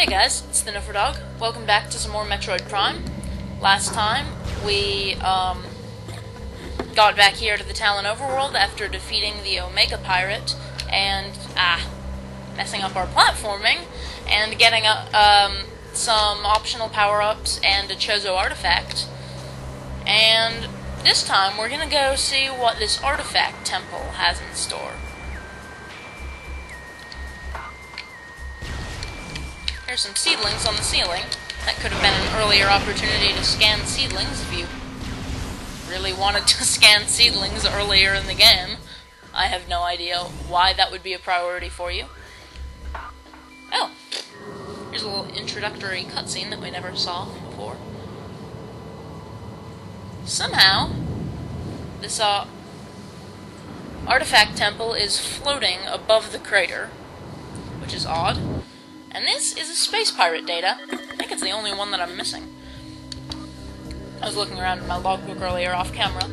Hey guys, it's the Dog. Welcome back to some more Metroid Prime. Last time, we, got back here to the Talon Overworld after defeating the Omega Pirate and, messing up our platforming and getting, some optional power-ups and a Chozo artifact. And this time, we're gonna go see what this artifact temple has in store. There's some seedlings on the ceiling. That could have been an earlier opportunity to scan seedlings if you really wanted to scan seedlings earlier in the game. I have no idea why that would be a priority for you. Oh, here's a little introductory cutscene that we never saw before. Somehow, this artifact temple is floating above the crater, which is odd. And this is a space pirate data. I think it's the only one that I'm missing. I was looking around at my logbook earlier off camera.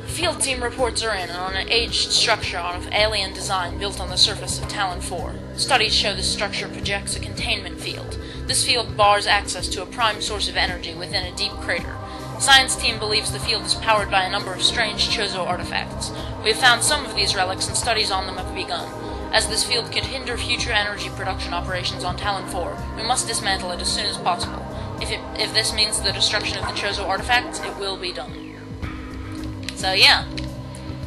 Field team reports are in on an aged structure of alien design built on the surface of Talon 4. Studies show this structure projects a containment field. This field bars access to a prime source of energy within a deep crater. Science team believes the field is powered by a number of strange Chozo artifacts. We have found some of these relics and studies on them have begun. As this field could hinder future energy production operations on Talon 4, we must dismantle it as soon as possible. If this means the destruction of the Chozo artifacts, it will be done. So yeah,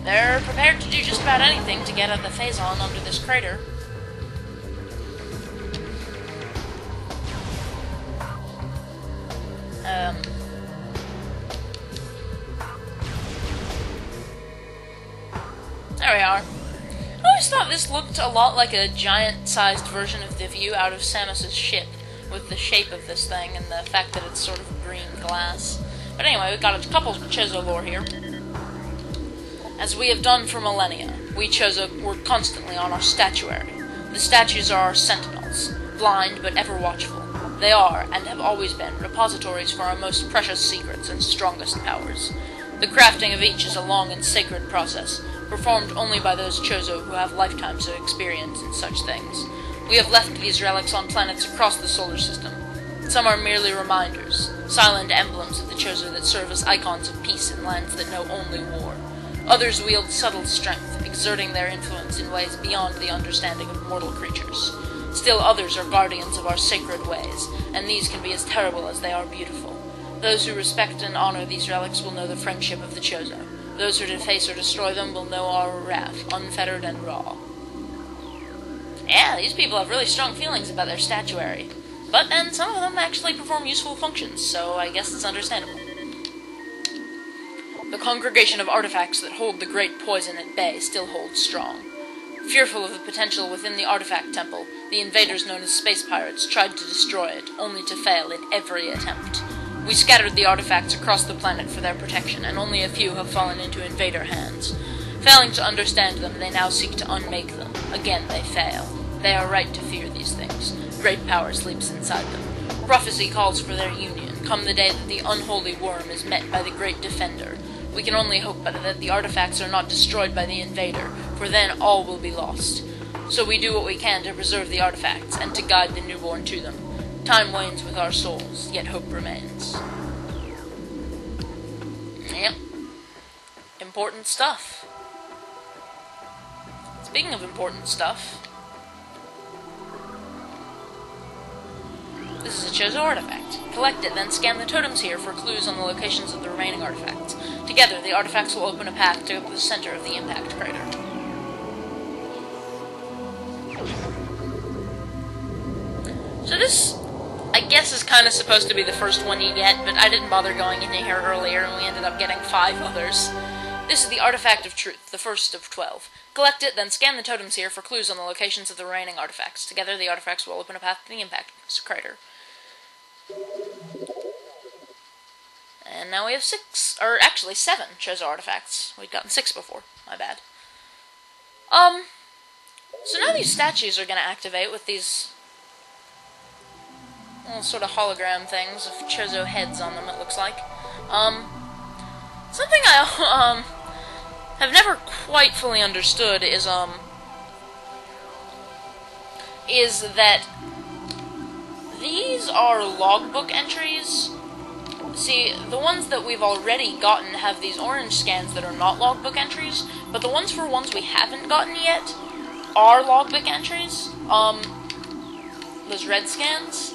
they're prepared to do just about anything to get at the Phazon under this crater. There we are. I always thought this looked a lot like a giant-sized version of the view out of Samus's ship, with the shape of this thing and the fact that it's sort of green glass. But anyway, we've got a couple of Chozo lore here. As we have done for millennia, we Chozo work constantly on our statuary. The statues are our sentinels, blind but ever watchful. They are, and have always been, repositories for our most precious secrets and strongest powers. The crafting of each is a long and sacred process, performed only by those Chozo who have lifetimes of experience in such things. We have left these relics on planets across the solar system. Some are merely reminders, silent emblems of the Chozo that serve as icons of peace in lands that know only war. Others wield subtle strength, exerting their influence in ways beyond the understanding of mortal creatures. Still others are guardians of our sacred ways, and these can be as terrible as they are beautiful. Those who respect and honor these relics will know the friendship of the Chozo. Those who deface or destroy them will know our wrath, unfettered and raw. Yeah, these people have really strong feelings about their statuary. But then some of them actually perform useful functions, so I guess it's understandable. The congregation of artifacts that hold the great poison at bay still holds strong. Fearful of the potential within the artifact temple, the invaders known as space pirates tried to destroy it, only to fail in every attempt. We scattered the artifacts across the planet for their protection, and only a few have fallen into invader hands. Failing to understand them, they now seek to unmake them. Again, they fail. They are right to fear these things. Great power sleeps inside them. Prophecy calls for their union, come the day that the unholy worm is met by the great defender. We can only hope that the artifacts are not destroyed by the invader, for then all will be lost. So we do what we can to preserve the artifacts, and to guide the newborn to them. Time wanes with our souls, yet hope remains. Yep. Important stuff. Speaking of important stuff, this is a Chozo artifact. Collect it, then scan the totems here for clues on the locations of the remaining artifacts. Together, the artifacts will open a path to the center of the impact crater. So this, I guess, is kind of supposed to be the first one you get, but I didn't bother going into here earlier, and we ended up getting 5 others. This is the Artifact of Truth, the first of 12. Collect it, then scan the totems here for clues on the locations of the remaining artifacts. Together, the artifacts will open a path to the impact crater. And now we have 6, or actually 7 Chozo artifacts. We'd gotten 6 before. My bad. So now these statues are going to activate with these little sort of hologram things of Chozo heads on them, it looks like. Something I, have never quite fully understood is that These are logbook entries. See, the ones that we've already gotten have these orange scans that are not logbook entries, but the ones for ones we haven't gotten yet are logbook entries. Those red scans.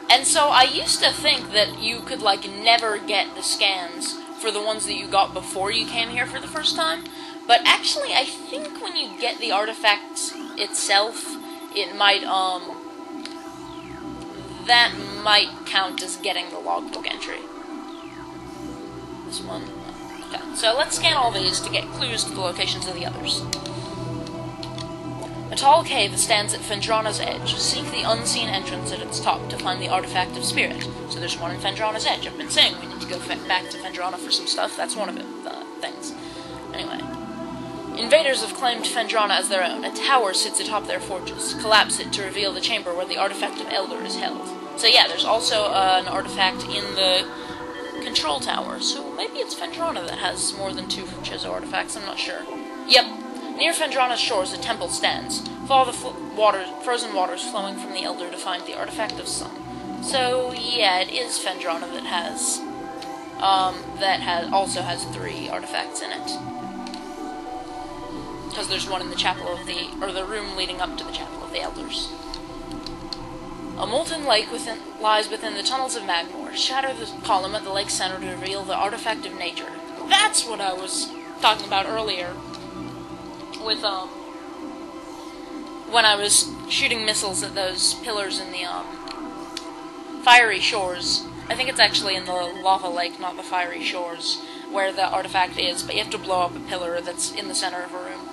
And so I used to think that you could, like, never get the scans for the ones that you got before you came here for the first time. But actually, I think when you get the artifact itself, it might, that might count as getting the logbook entry. This one. Okay, so let's scan all these to get clues to the locations of the others. A tall cave stands at Fendrana's edge. Seek the unseen entrance at its top to find the artifact of spirit. So there's one in Fendrana's edge. I've been saying we need to go back to Fendrana for some stuff. That's one of the things. Anyway. Invaders have claimed Fendrana as their own. A tower sits atop their fortress. Collapse it to reveal the chamber where the artifact of Elder is held. So yeah, there's also an artifact in the control tower. So maybe it's Fendrana that has more than 2 Chozo artifacts. I'm not sure. Yep. Near Fendrana's shores, a temple stands. Follow the frozen waters flowing from the Elder to find the artifact of sun. So yeah, it is Fendrana that also has 3 artifacts in it. Because there's one in the chapel of the room leading up to the chapel of the Elders. A molten lake lies within the tunnels of Magmore. Shatter the column at the lake's center to reveal the artifact of nature. That's what I was talking about earlier. With, when I was shooting missiles at those pillars in the, fiery shores. I think it's actually in the lava lake, not the fiery shores, where the artifact is, but you have to blow up a pillar that's in the center of a room.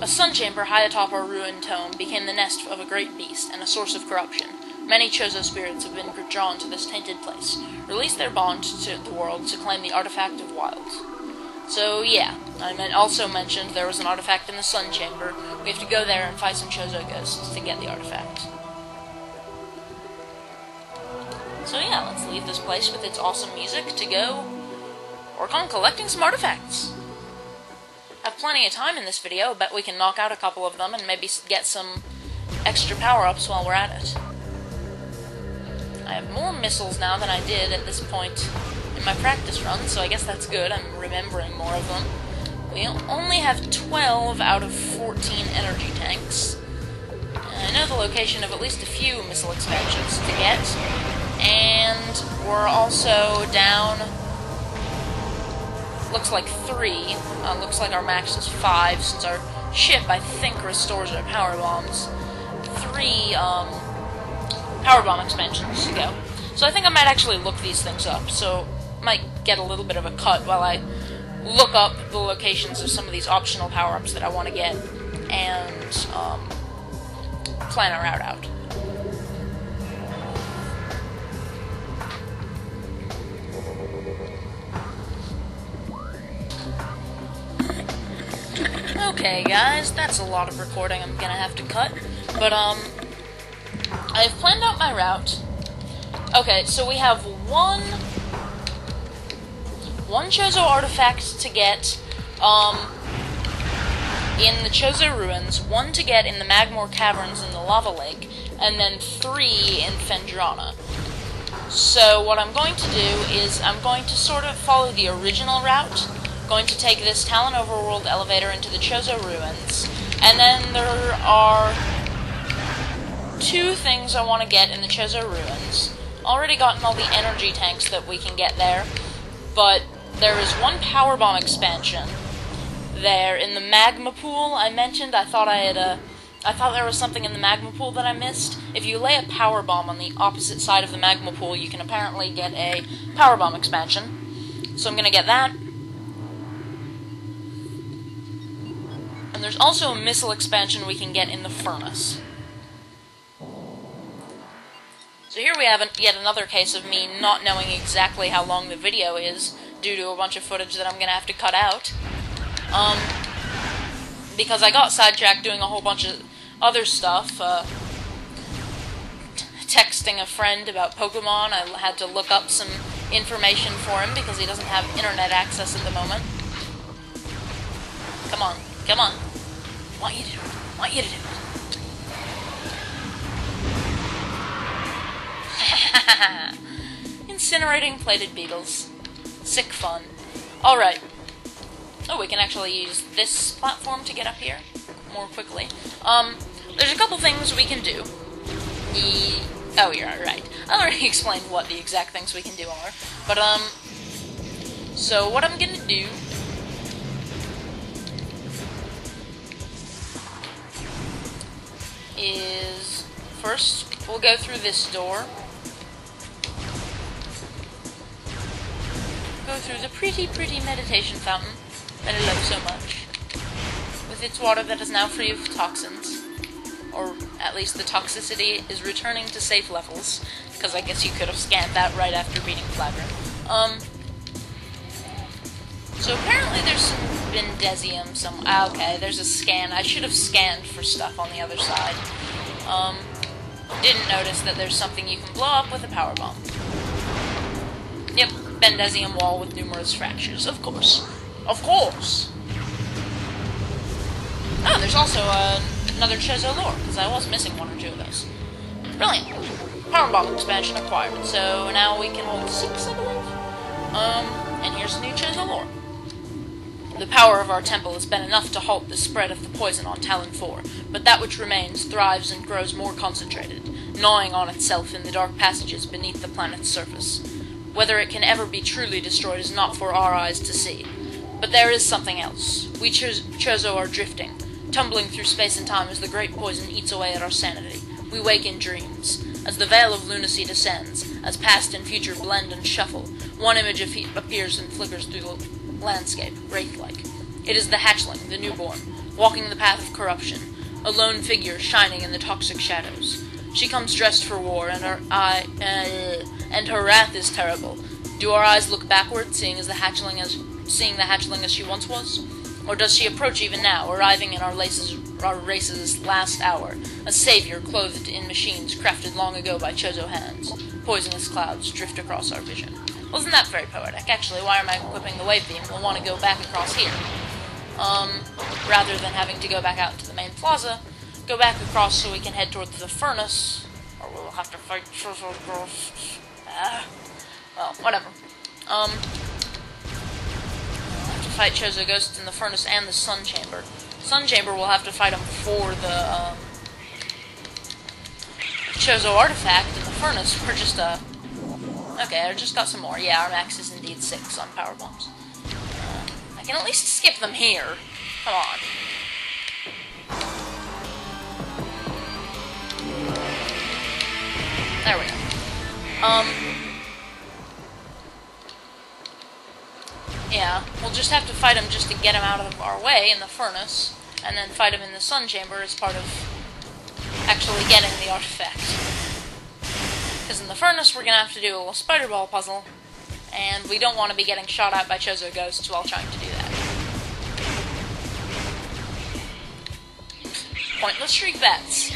A sun chamber high atop our ruined tomb became the nest of a great beast and a source of corruption. Many Chozo spirits have been drawn to this tainted place. Release their bond to the world to claim the artifact of wilds. So, yeah, I also mentioned there was an artifact in the Sun Chamber. We have to go there and fight some Chozo Ghosts to get the artifact. So yeah, let's leave this place with its awesome music to go work on collecting some artifacts. I have plenty of time in this video, bet we can knock out a couple of them and maybe get some extra power-ups while we're at it. I have more missiles now than I did at this point in my practice run, so I guess that's good. I'm remembering more of them. We only have 12 out of 14 energy tanks. I know the location of at least a few missile expansions to get, and we're also down, looks like 3. Looks like our max is 5, since our ship, I think, restores our power bombs. 3 power bomb expansions to go. So I think I might actually look these things up, so might get a little bit of a cut while I look up the locations of some of these optional power-ups that I want to get, and plan our route out. Okay guys, that's a lot of recording I'm gonna have to cut, but I've planned out my route. Okay, so we have one Chozo artifact to get in the Chozo Ruins, 1 to get in the Magmore Caverns in the Lava Lake, and then 3 in Fendrana. So what I'm going to do is I'm going to sort of follow the original route, going to take this Talon Overworld elevator into the Chozo Ruins, and then there are 2 things I want to get in the Chozo Ruins. Already gotten all the energy tanks that we can get there, but there is 1 power bomb expansion there in the magma pool I mentioned. I thought there was something in the magma pool that I missed. If you lay a power bomb on the opposite side of the magma pool, you can apparently get a power bomb expansion. So I'm gonna get that. And there's also a missile expansion we can get in the furnace. So here we have yet another case of me not knowing exactly how long the video is, due to a bunch of footage that I'm gonna have to cut out. Because I got sidetracked doing a whole bunch of other stuff, texting a friend about Pokemon. I had to look up some information for him because he doesn't have internet access at the moment. Come on, come on. I want you to do it. I want you to do it. Haha. Incinerating plated beetles. Sick fun. Alright. Oh, we can actually use this platform to get up here more quickly. There's a couple things we can do. Oh, you're right. I already explained what the exact things we can do are. But, so what I'm gonna do is, first, we'll go through this door. Go through the pretty, pretty meditation fountain that I love so much. With its water that is now free of toxins. Or at least the toxicity is returning to safe levels, because I guess you could have scanned that right after beating Flagra. So apparently there's some Vindesium, okay, there's a scan. I should have scanned for stuff on the other side. Didn't notice that there's something you can blow up with a power bomb. Yep, Vindesium wall with numerous fractures, of course. Of course! Oh, there's also, another Chozo lore, because I was missing one or two of those. Brilliant. Power bomb expansion acquired, so now we can hold 6, I believe. And here's a new Chozo lore. The power of our temple has been enough to halt the spread of the poison on Talon 4, but that which remains thrives and grows more concentrated, gnawing on itself in the dark passages beneath the planet's surface. Whether it can ever be truly destroyed is not for our eyes to see. But there is something else. We Chozo are drifting, tumbling through space and time as the great poison eats away at our sanity. We wake in dreams. As the veil of lunacy descends, as past and future blend and shuffle, one image appears and flickers through the landscape, wraith-like. It is the hatchling, the newborn, walking the path of corruption, a lone figure shining in the toxic shadows. She comes dressed for war, and her wrath is terrible. Do our eyes look backward, seeing the hatchling as she once was? Or does she approach even now, arriving in our race's last hour, a savior clothed in machines crafted long ago by Chozo hands? Poisonous clouds drift across our vision. Wasn't that very poetic? Actually, why am I equipping the wave beam? We'll want to go back across here. Rather than having to go back out to the main plaza, go back across so we can head towards the furnace, or we'll have to fight Chozo Ghosts. Well, whatever. We'll have to fight Chozo Ghosts in the furnace and the Sun Chamber. Sun Chamber, we'll have to fight them for the, Chozo Artifact. In the furnace, we're just, okay, I just got some more. Yeah, our max is indeed 6 on power bombs. I can at least skip them here. Come on. There we go. Yeah, we'll just have to fight him just to get him out of our way in the furnace, and then fight him in the Sun Chamber as part of actually getting the artifact. Because in the furnace, we're going to have to do a little spider ball puzzle, and we don't want to be getting shot at by Chozo Ghosts while trying to do that. Pointless shriek bats.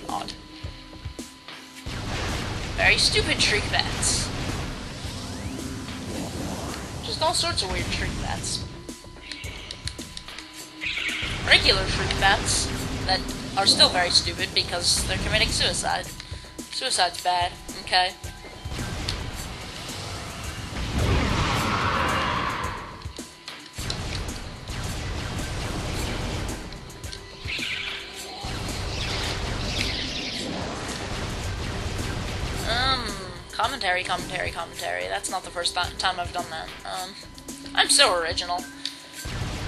Odd. Very stupid shriek bats. Just all sorts of weird shriek bats. Regular shriek bats that are still very stupid because they're committing suicide. Suicide's bad, okay? Commentary. That's not the first time I've done that. I'm so original.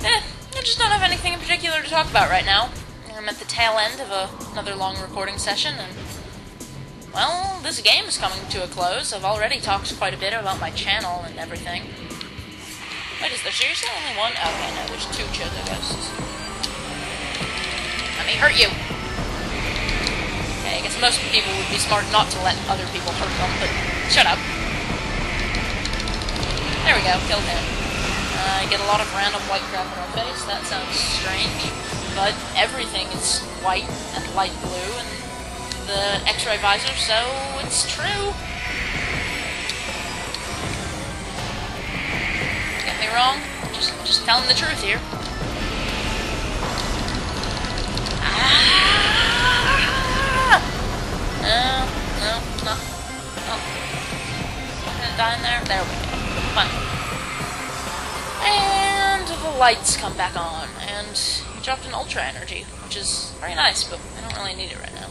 I just don't have anything in particular to talk about right now. I'm at the tail end of another long recording session, and, well, this game is coming to a close. I've already talked quite a bit about my channel and everything. Wait, is there seriously only one? Okay, no, there's 2 Chozo Ghosts. Let me hurt you! Okay, I guess most people would be smart not to let other people hurt them, but shut up. There we go, killed him. I get a lot of random white crap in our face. That sounds strange, but everything is white and light blue, and the X-ray visor, so it's true. Get me wrong? Just telling the truth here. Ah! lights come back on, and he dropped an ultra energy, which is very nice, but I don't really need it right now.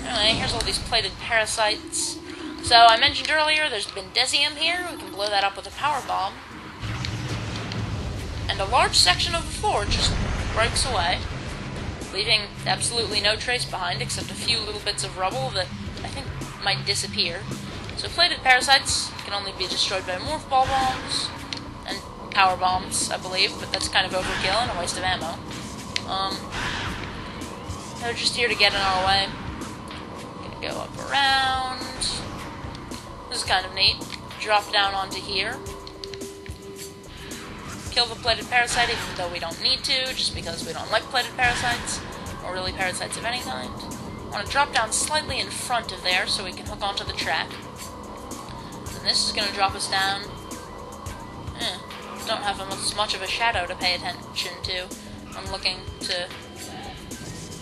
Anyway, here's all these plated parasites. So, I mentioned earlier, there's been Desium here. We can blow that up with a power bomb. And a large section of the floor just breaks away, leaving absolutely no trace behind except a few little bits of rubble that I think might disappear. So plated parasites can only be destroyed by morph ball bombs and power bombs, I believe, but that's kind of overkill and a waste of ammo. They're just here to get in our way. Gonna go up around. This is kind of neat. Drop down onto here. Kill the plated parasite, even though we don't need to, just because we don't like plated parasites, or really parasites of any kind. I want to drop down slightly in front of there so we can hook onto the track. And this is going to drop us down. Don't have as much of a shadow to pay attention to. I'm looking to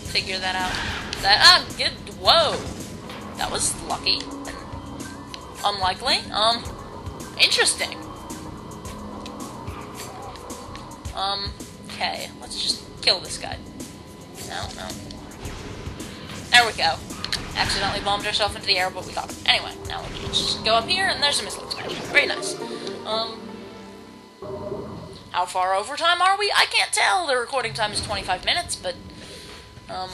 figure that out. Good. Whoa! That was lucky. And unlikely. Interesting. Okay, let's just kill this guy. No. There we go. Accidentally bombed ourselves into the air, but we got him. Anyway, now let's just go up here, and there's a missile expansion. Very nice. How far over time are we? I can't tell. The recording time is 25 minutes, but, well,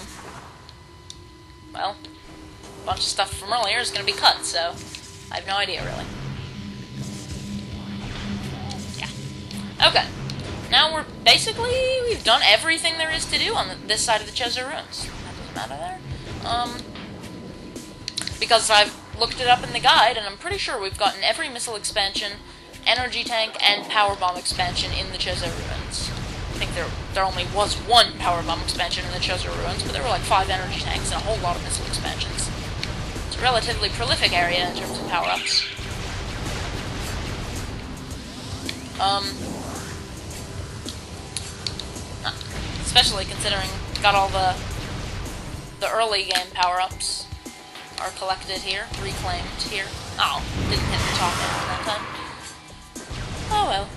a bunch of stuff from earlier is going to be cut, so I have no idea, really. Yeah. Okay. Now we've done everything there is to do on this side of the Chozo Ruins. That doesn't matter there. Because I've looked it up in the guide, and I'm pretty sure we've gotten every missile expansion, energy tank, and power bomb expansion in the Chozo Ruins. I think there only was one power bomb expansion in the Chozo Ruins, but there were like 5 energy tanks and a whole lot of missile expansions. It's a relatively prolific area in terms of power-ups. Especially considering got all the early game power-ups are collected here, reclaimed here. Oh, didn't hit the top end that time. Oh well.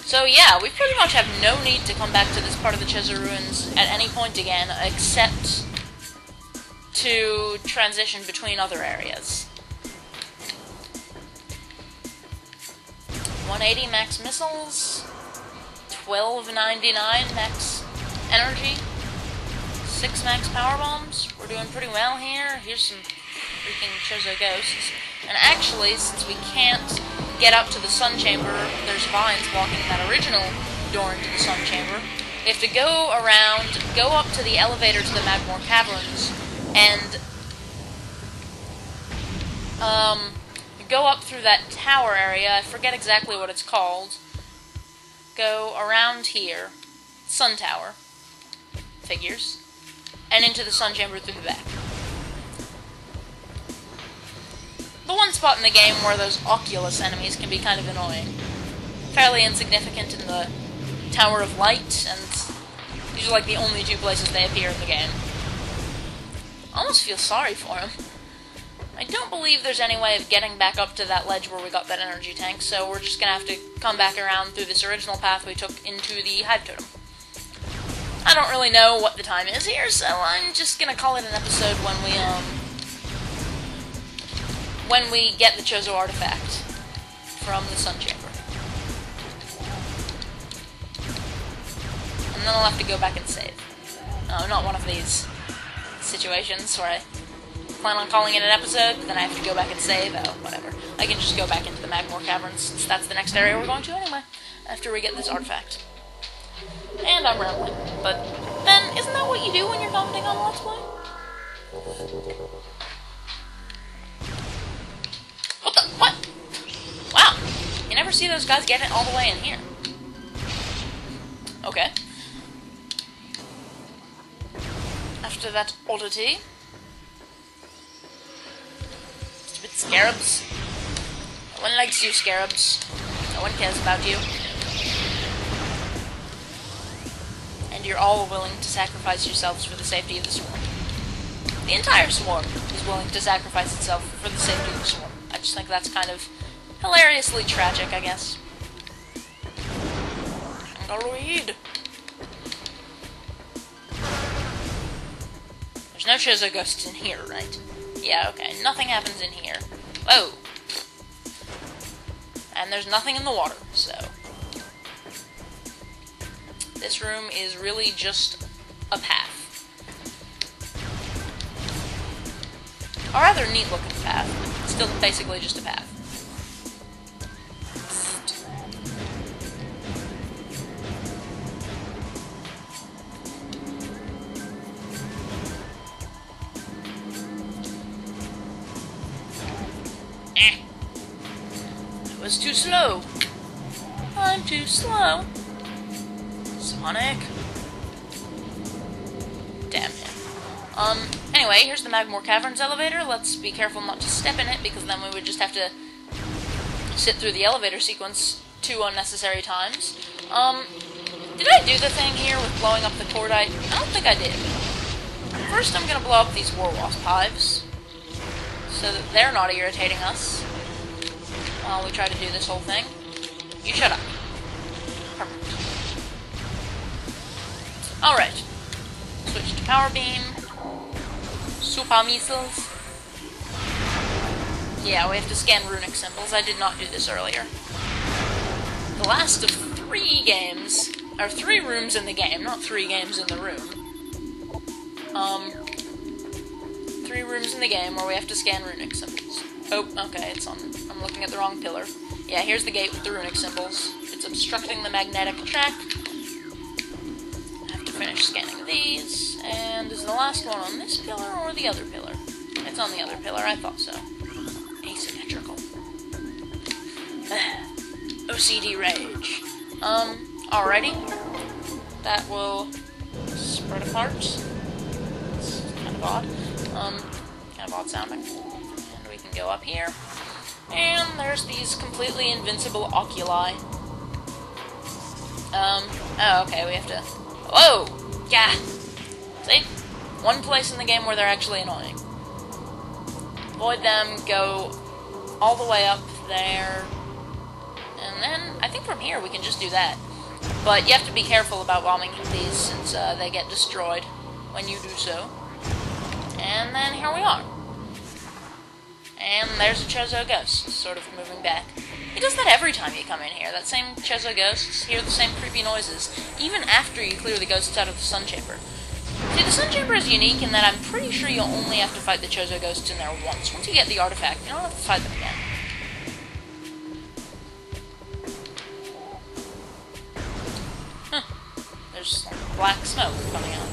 So yeah, we pretty much have no need to come back to this part of the Chozo Ruins at any point again, except to transition between other areas. 180 max missiles, 1299 max energy, 6 max power bombs. We're doing pretty well here. Here's some freaking Chozo Ghosts. And actually, since we can't get up to the Sun Chamber, there's vines blocking that original door into the Sun Chamber. We have to go around, go up to the elevator to the Magmore Caverns, and go up through that tower area. I forget exactly what it's called. Go around here, Sun Tower, figures, and into the Sun Chamber through the back. The one spot in the game where those Oculus enemies can be kind of annoying. Fairly insignificant in the Tower of Light, and these are like the only 2 places they appear in the game. I almost feel sorry for him. I don't believe there's any way of getting back up to that ledge where we got that energy tank, so we're just gonna have to come back around through this original path we took into the Hive Totem. I don't really know what the time is here, so I'm just gonna call it an episode when we get the Chozo artifact from the Sun Chamber. And then I'll have to go back and save. No, not one of these situations where I plan on calling it an episode, but then I have to go back and save. Oh, whatever. I can just go back into the Magmore Caverns, since that's the next area we're going to anyway, after we get this artifact. And I'm rambling, but then, isn't that what you do when you're commenting on Let's Play? What the? What? Wow. You never see those guys getting all the way in here. Okay. After that oddity. Stupid scarabs. No one likes you, scarabs. No one cares about you. And you're all willing to sacrifice yourselves for the safety of the swarm. The entire swarm is willing to sacrifice itself for the safety of the swarm. I just think that's kind of hilariously tragic, I guess. Metroid! There's no Chozo Ghosts in here, right? Yeah, okay. Nothing happens in here. Whoa! And there's nothing in the water, so... This room is really just a path. A rather neat-looking path, but still basically just a path. It was too slow. I'm too slow. Sonic. Damn him. Anyway, here's the Magmoor Caverns elevator. Let's be careful not to step in it, because then we would just have to sit through the elevator sequence 2 unnecessary times. Did I do the thing here with blowing up the cordite? I don't think I did. First, I'm gonna blow up these war wasp hives, so that they're not irritating us while we try to do this whole thing. You shut up. Perfect. Alright. Switch to power beam. Super missiles. Yeah, we have to scan runic symbols. I did not do this earlier. The last of 3 games, or 3 rooms in the game, not 3 games in the room. 3 rooms in the game where we have to scan runic symbols. Oh, okay, it's on. I'm looking at the wrong pillar. Yeah, here's the gate with the runic symbols. It's obstructing the magnetic track. I have to finish scanning these. And is the last one on this pillar or the other pillar? It's on the other pillar, I thought so. Asymmetrical. OCD rage. Alrighty. That will spread apart. It's kind of odd. Kind of odd sounding. And we can go up here. And there's these completely invincible oculi. Oh, okay, we have to... Whoa! Yeah! See? One place in the game where they're actually annoying. Avoid them, go all the way up there, and then I think from here we can just do that. But you have to be careful about bombing these since they get destroyed when you do so. And then here we are. And there's a Chozo Ghost, sort of moving back. He does that every time you come in here. That same Chozo Ghosts hear the same creepy noises, even after you clear the ghosts out of the Sun Chamber. See, the Sun Chamber is unique in that I'm pretty sure you'll only have to fight the Chozo Ghosts in there once. Once you get the artifact, you don't have to fight them again. Huh. There's black smoke coming out.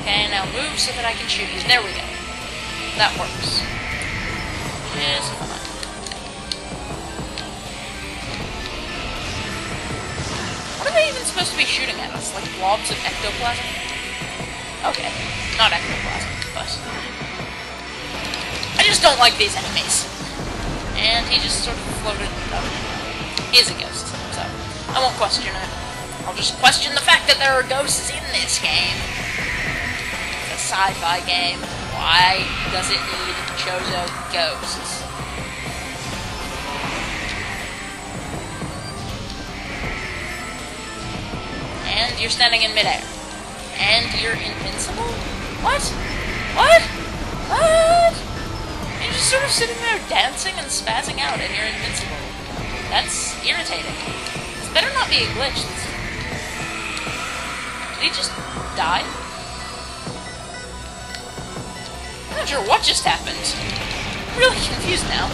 Okay, now move so that I can shoot you. There we go. That works. Just fine. What are they even supposed to be shooting at us? Like blobs of ectoplasm? Okay. Not ectoplasm, but... I just don't like these enemies. And he just sort of floated... Oh, he is a ghost, so I won't question it. I'll just question the fact that there are ghosts in this game. Sci-fi game. Why does it need Chozo Ghosts? And you're standing in midair. And you're invincible? What? What? What? You're just sort of sitting there dancing and spazzing out and you're invincible. That's irritating. This better not be a glitch. Did he just die? I'm not sure what just happened. I'm really confused now.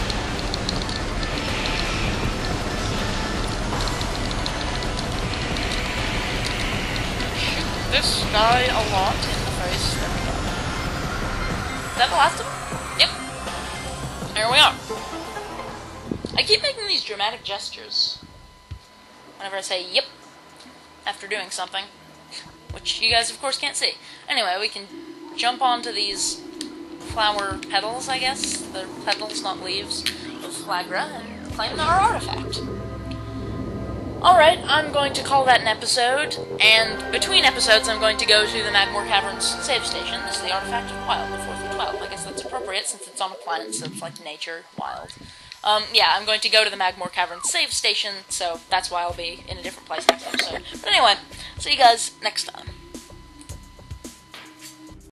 Shoot this guy a lot in the face. There we go. Is that the last of them? Yep. Here we are. I keep making these dramatic gestures whenever I say yep after doing something, which you guys of course can't see. Anyway, we can jump onto these flower petals, I guess. They're petals, not leaves, of Flagra, and claim our artifact. Alright, I'm going to call that an episode, and between episodes I'm going to go to the Magmoor Caverns save station. This is the artifact of Wild, the 4th of 12. I guess that's appropriate. appropriate since it's on a planet, so it's like nature, wild. Yeah, I'm going to go to the Magmore Cavern save station, so that's why I'll be in a different place next episode. But anyway, see you guys next time.